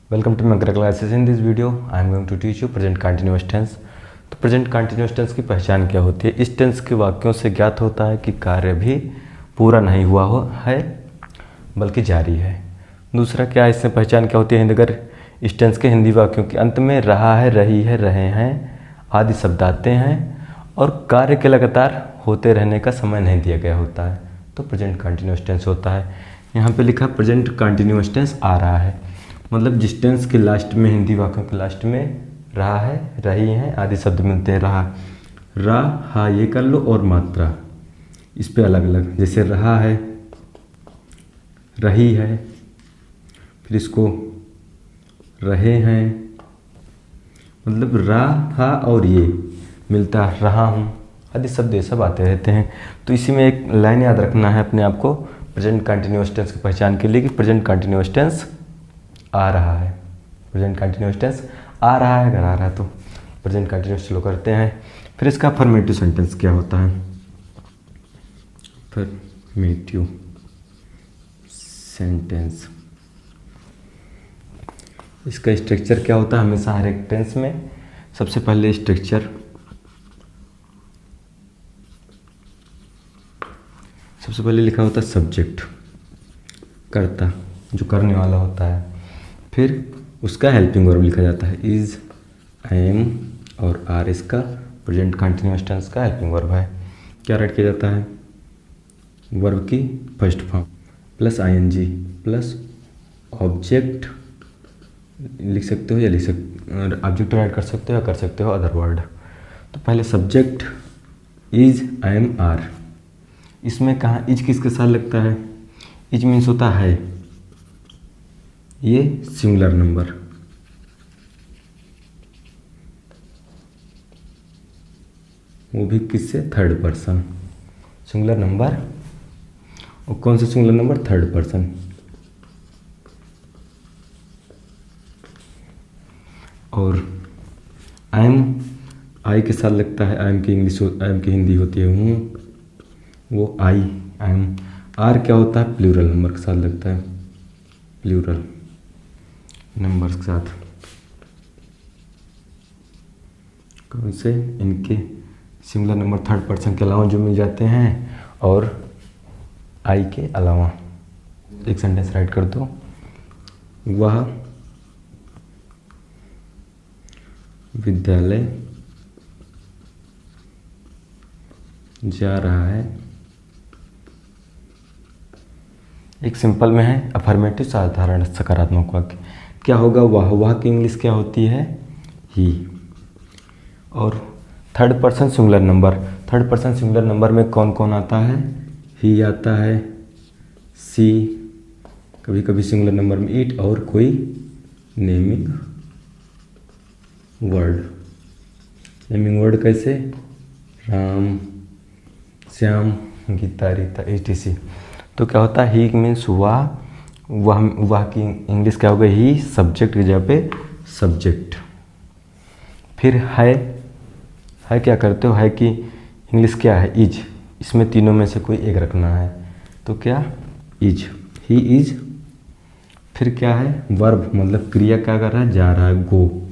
Welcome to my classes. In this video, I am going to teach you present continuous tense. तो present continuous tense की पहचान क्या होती है? इस टेंस के वाक्यों से ज्ञात होता है कि कार्य भी पूरा नहीं हुआ हो है बल्कि जारी है। दूसरा क्या है, इससे पहचान क्या होती है? अगर इस टेंस के हिंदी वाक्यों के अंत में रहा है, रही है, रहे हैं आदि शब्द आते हैं और कार्य के लगातार होते रहने का समय नहीं दिया गया होता है तो प्रेजेंट कंटिन्यूस टेंस होता है। यहाँ पे लिखा प्रेजेंट कंटिन्यूस टेंस आ रहा है, मतलब जिस टेंस के लास्ट में, हिंदी वाक्यों के लास्ट में रहा है, रही हैं आदि शब्द मिलते हैं। रहा हा ये कर लो और मात्रा इस पे अलग अलग, जैसे रहा है, रही है, फिर इसको रहे हैं, मतलब रहा और ये मिलता है, रहा हूँ आदि शब्द ये सब आते रहते हैं। तो इसी में एक लाइन याद रखना है अपने आप को प्रेजेंट कंटिन्यूस टेंस की पहचान के लिए कि प्रेजेंट कंटिन्यूस टेंस आ रहा है। प्रेजेंट कंटिन्यूस टेंस आ रहा है, अगर आ रहा है तो प्रेजेंट कंटिन्यूस चलो करते हैं। फिर इसका अफर्मेटिव सेंटेंस क्या होता है? अफर्मेटिव सेंटेंस, इसका स्ट्रक्चर क्या होता है? हमेशा हर एक टेंस में सबसे पहले स्ट्रक्चर, सबसे पहले लिखा होता है सब्जेक्ट, कर्ता जो करने वाला होता है, फिर उसका हेल्पिंग वर्ब लिखा जाता है, इज, एम और आर इसका प्रेजेंट कंटिन्यूस टेंस का हेल्पिंग वर्ब है। क्या राइट किया जाता है? वर्ब की first form plus ING plus object लिख सकते हो या ऑब्जेक्ट राइट कर सकते हो या कर सकते हो अदर वर्ड। तो पहले सब्जेक्ट इज, एम, आर, इसमें कहाँ इज किसके साथ लगता है? इज मीन्स होता है ये सिंगुलर नंबर, वो भी किससे? Third person singular number. और कौन सा सिंगुलर नंबर? Third person. और एम आई के साथ लगता है, एम की इंग्लिश, एम की हिंदी होती है हूँ, वो आई, एम। आर क्या होता है? प्लूरल नंबर के साथ लगता है, प्लूरल नंबर्स के साथ। कौन से? इनके सिंगुलर नंबर थर्ड पर्सन के अलावा जो मिल जाते हैं और आई के अलावा। एक सेंटेंस राइट कर दो, वह विद्यालय जा रहा है। एक सिंपल में है अफर्मेटिव साधारण सकारात्मक वाक्य। क्या होगा? वह की इंग्लिश क्या होती है? ही। और third person singular number, third person singular number में कौन कौन आता है? ही आता है, सी, कभी कभी सिंगुलर नंबर में इट और कोई नेमिंग वर्ड। नेमिंग वर्ड कैसे? राम, श्याम, गीता, रीता, etc। तो क्या होता है? ही मीन्स वह की इंग्लिश क्या होगा? ही, सब्जेक्ट की जगह पे सब्जेक्ट। फिर है क्या करते हो? है कि इंग्लिश क्या है? इज। इसमें तीनों में से कोई एक रखना है तो क्या? Is, he is. फिर क्या है? वर्ब, मतलब क्रिया क्या कर रहा है? जा रहा है, गो।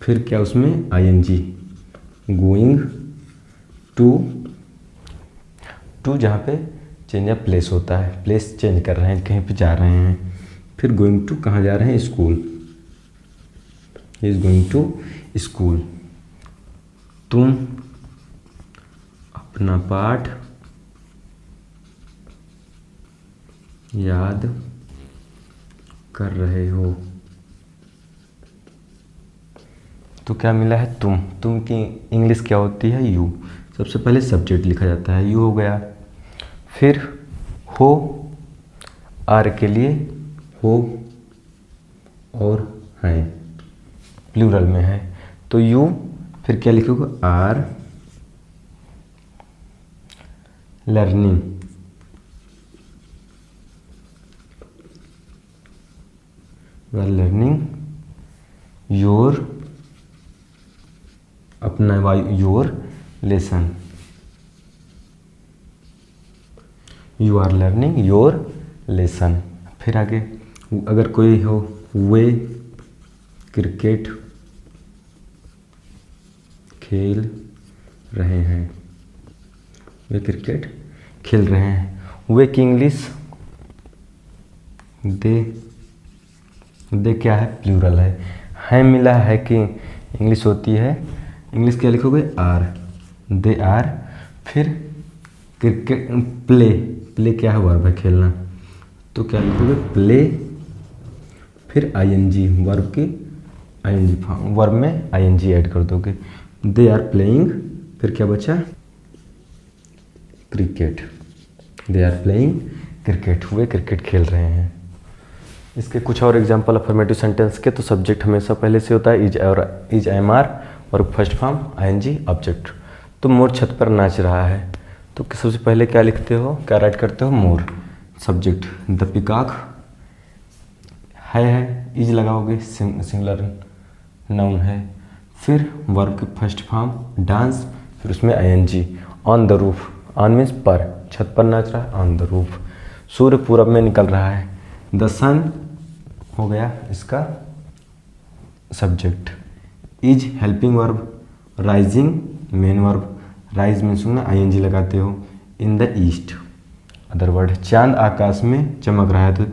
फिर क्या उसमें? आईएनजी, गोइंग टू जहाँ पे चेंज ऑफ प्लेस होता है, प्लेस चेंज कर रहे हैं, कहीं पे जा रहे हैं। फिर गोइंग टू कहाँ जा रहे हैं? School, he is going to school. तुम अपना पाठ याद कर रहे हो। तो क्या मिला है? तुम की इंग्लिश क्या होती है? यू। सबसे पहले सब्जेक्ट लिखा जाता है, यू हो गया। फिर हो, आर के लिए हो और हैं, प्लूरल में है तो यू। फिर क्या लिखोगे? Are learning, you are learning your, अपना your lesson, you are learning your lesson. फिर आगे अगर कोई हो, वे क्रिकेट खेल रहे हैं, वे क्रिकेट खेल रहे हैं। वे की इंग्लिश दे क्या है, प्लूरल है मिला है कि इंग्लिश होती है, इंग्लिश क्या लिखोगे, आर, दे आर। फिर क्रिकेट प्ले क्या है, वर्ब है, खेलना, तो क्या लिखोगे, प्ले, फिर आईएनजी, वर्ब की आईएनजी फॉर्म, वर्ब में आईएनजी ऐड कर दोगे। दे आर प्लेइंग, फिर क्या बचा, cricket, they are playing cricket, वे क्रिकेट खेल रहे हैं। इसके कुछ और एग्जांपल अफर्मेटिव सेंटेंस के, तो सब्जेक्ट हमेशा पहले से होता है, इज और इज एम आर, और फर्स्ट फॉर्म आईएनजी ऑब्जेक्ट। तो मोर छत पर नाच रहा है, तो सबसे पहले क्या लिखते हो, क्या राइट करते हो, मोर, सब्जेक्ट, द पिकॉक है, इज लगाओगे, सिंगुलर नाउन है। फिर वर्ब की फर्स्ट फॉर्म डांस, फिर उसमें ING, on the roof, on means पर, छत पर नाच रहा है, ऑन द रूफ। सूर्य पूरब में निकल रहा है, द सन हो गया इसका subject. Is helping verb, rising main verb, rise means ना आईएनजी लगाते हो, in the east other word. चांद आकाश में चमक रहा है, तो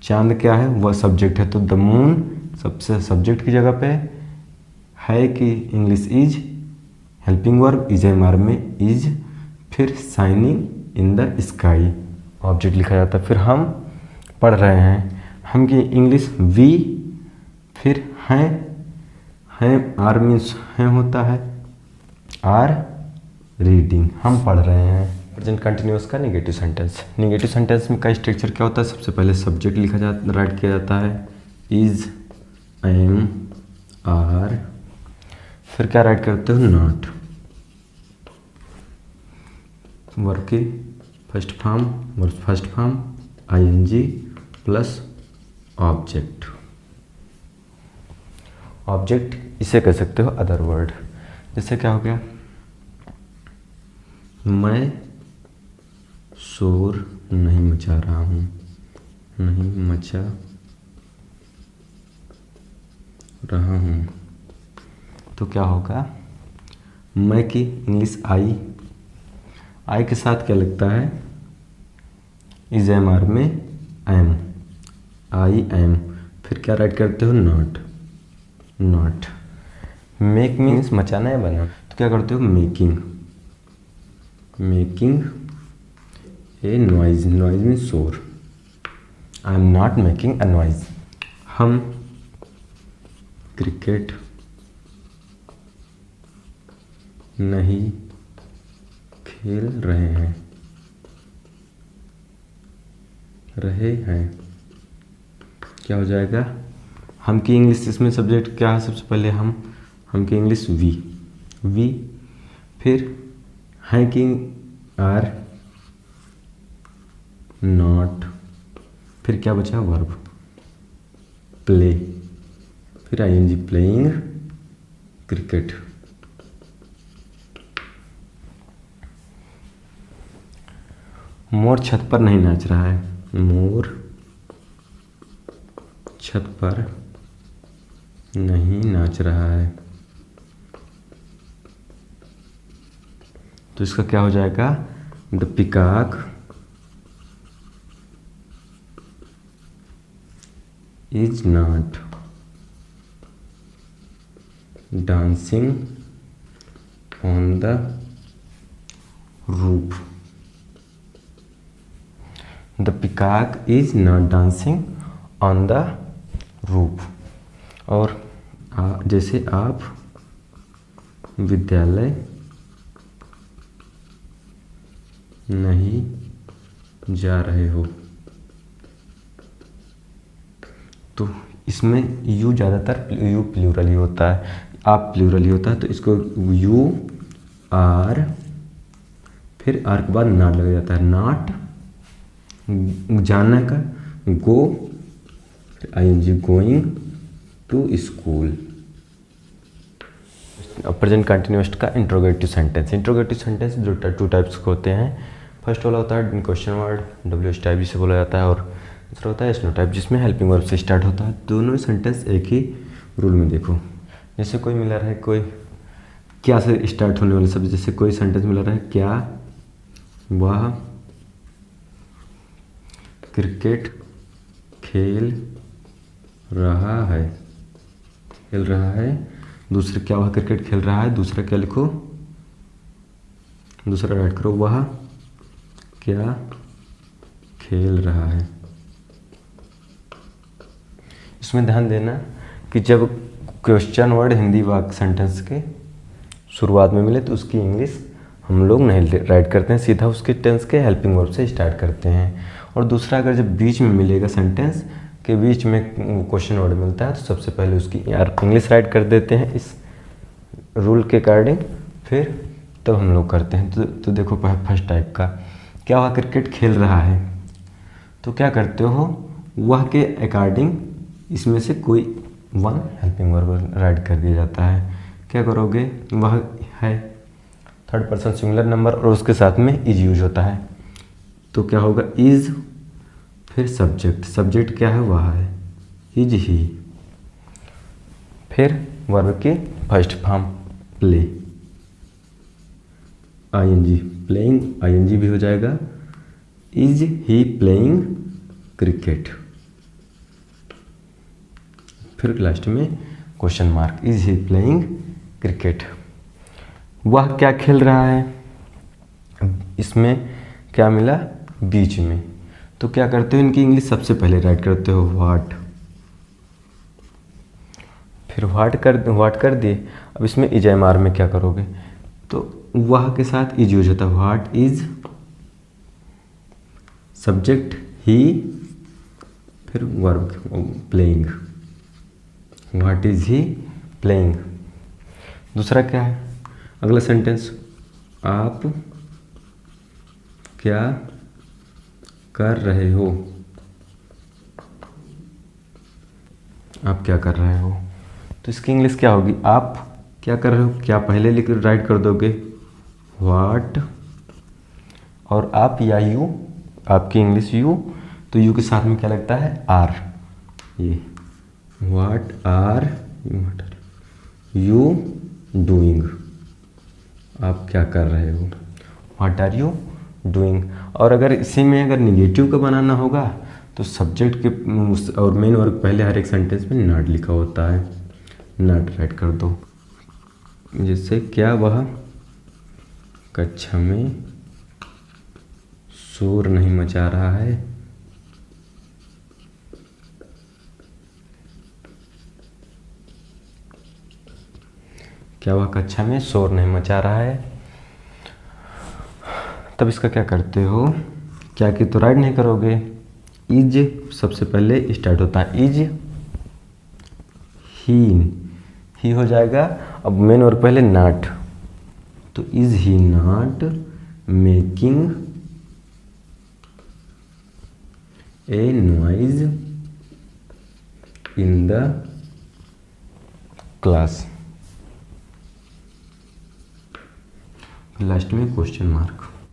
चांद क्या है, वह सब्जेक्ट है, तो द मून सबसे सब्जेक्ट की जगह पे है कि English is, helping verb is am are में इज, फिर shining in the sky object लिखा जाता है। फिर हम पढ़ रहे हैं, हम की इंग्लिश वी, फिर हैं आर मीन्स हैं होता है, आर रीडिंग, हम पढ़ रहे हैं। प्रेजेंट कंटिन्यूअस का नेगेटिव सेंटेंस, नेगेटिव सेंटेंस में का स्ट्रक्चर क्या होता है, सबसे पहले सब्जेक्ट लिखा जाता, राइट किया जाता है, इज, एम, आर, फिर क्या राइट करते हो, नॉट, वर्ब की first form ING plus object, इसे कह सकते हो अदर वर्ड। जैसे क्या हो गया, मैं शोर नहीं मचा रहा हूँ, नहीं मचा रहा हूँ, तो क्या होगा, मैं की इंग्लिश आई के साथ क्या लगता है, इज एम आर में एम, आई एम, फिर क्या राइट करते हो, नॉट। मेक मीन्स मचाना या बनाना, तो क्या करते हो, मेकिंग ए नॉइज मीन्स शोर, I am not making a noise. हम क्रिकेट नहीं खेल रहे हैं, क्या हो जाएगा, हम की इंग्लिश, इसमें सब्जेक्ट क्या है, सबसे पहले हम की इंग्लिश वी, फिर है कि आर, नॉट, फिर क्या बचा, वर्ब, प्ले, फिर आईएनजी, प्लेइंग क्रिकेट। मोर छत पर नहीं नाच रहा है, मोर छत पर नहीं नाच रहा है, तो इसका क्या हो जाएगा, the peacock is not dancing on the roof, the peacock is not dancing on the roof. और जैसे आप विद्यालय नहीं जा रहे हो, तो इसमें यू ज़्यादातर यू प्लूरल ही होता है, आप प्लूरल ही होता है, तो इसको यू आर, फिर आर के बाद नॉट लग जाता है, नॉट जाना का, go, ING going to school. Present continuous का इंट्रोगेटिव सेंटेंस जो टू टाइप्स के होते हैं। फर्स्ट वाला होता है question word, W S type जिसे बोला जाता है, और दूसरा होता है स्नो टाइप जिसमें हेल्पिंग वर्ब से स्टार्ट होता है। दोनों सेंटेंस एक ही रूल में देखो। जैसे कोई मिला रहा है, कोई क्या से स्टार्ट होने वाले शब्द, जैसे कोई सेंटेंस मिला रहा है, क्या वह क्रिकेट खेल रहा है, खेल रहा है। दूसरा क्या वह क्रिकेट खेल रहा है, दूसरा क्या लिखो, दूसरा राइट करो, वह क्या खेल रहा है। इसमें ध्यान देना कि जब क्वेश्चन वर्ड हिंदी वाक्य सेंटेंस के शुरुआत में मिले तो उसकी इंग्लिश हम लोग नहीं राइट करते हैं, सीधा उसके टेंस के हेल्पिंग वर्ब से स्टार्ट करते हैं। और दूसरा अगर जब बीच में मिलेगा, सेंटेंस के बीच में क्वेश्चन वर्ड मिलता है तो सबसे पहले उसकी इंग्लिश राइट कर देते हैं इस रूल के अकॉर्डिंग, फिर तब हम लोग करते हैं। तो देखो फर्स्ट टाइप का, क्या वह क्रिकेट खेल रहा है, तो क्या करते हो, वह के अकॉर्डिंग इसमें से कोई वन हेल्पिंग वर्ब राइट कर दिया जाता है। क्या करोगे, वह है थर्ड पर्सन सिंगुलर नंबर और उसके साथ में इज यूज होता है, तो क्या होगा इज, फिर सब्जेक्ट, सब्जेक्ट क्या है, वह है, इज ही, फिर वर्ब के first form play, ING, playing ING भी हो जाएगा, इज ही प्लेइंग क्रिकेट, फिर लास्ट में question mark, is he playing cricket. वह क्या खेल रहा है, इसमें क्या मिला बीच में, तो क्या करते हो, इनकी इंग्लिश सबसे पहले राइट करते हो व्हाट, फिर व्हाट कर दिए। अब इसमें इज एम आर में क्या करोगे, तो वह के साथ इज यूज होता है, व्हाट इज, सब्जेक्ट ही, फिर verb playing, what is he playing. दूसरा क्या है, अगला सेंटेंस, आप क्या कर रहे हो, आप क्या कर रहे हो, तो इसकी इंग्लिश क्या होगी, आप क्या कर रहे हो, क्या पहले लिख राइट कर दोगे व्हाट, और आप या यू, आपकी इंग्लिश यू, तो यू के साथ में क्या लगता है आर, ये व्हाट आर यू डूइंग, आप क्या कर रहे हो, व्हाट आर यू डूइंग। और अगर इसी में अगर निगेटिव का बनाना होगा तो सब्जेक्ट के और मेन वर्ब पहले हर एक सेंटेंस में नॉट लिखा होता है, नॉट राइट कर दो। जैसे क्या वह कक्षा में शोर नहीं मचा रहा है, क्या वह कक्षा में शोर नहीं मचा रहा है, तब इसका क्या करते हो, क्या कि तो राइट नहीं करोगे, इज सबसे पहले स्टार्ट होता है, इज ही हो जाएगा। अब मेन और पहले नॉट, तो is he not making a noise in the class, last में क्वेश्चन मार्क।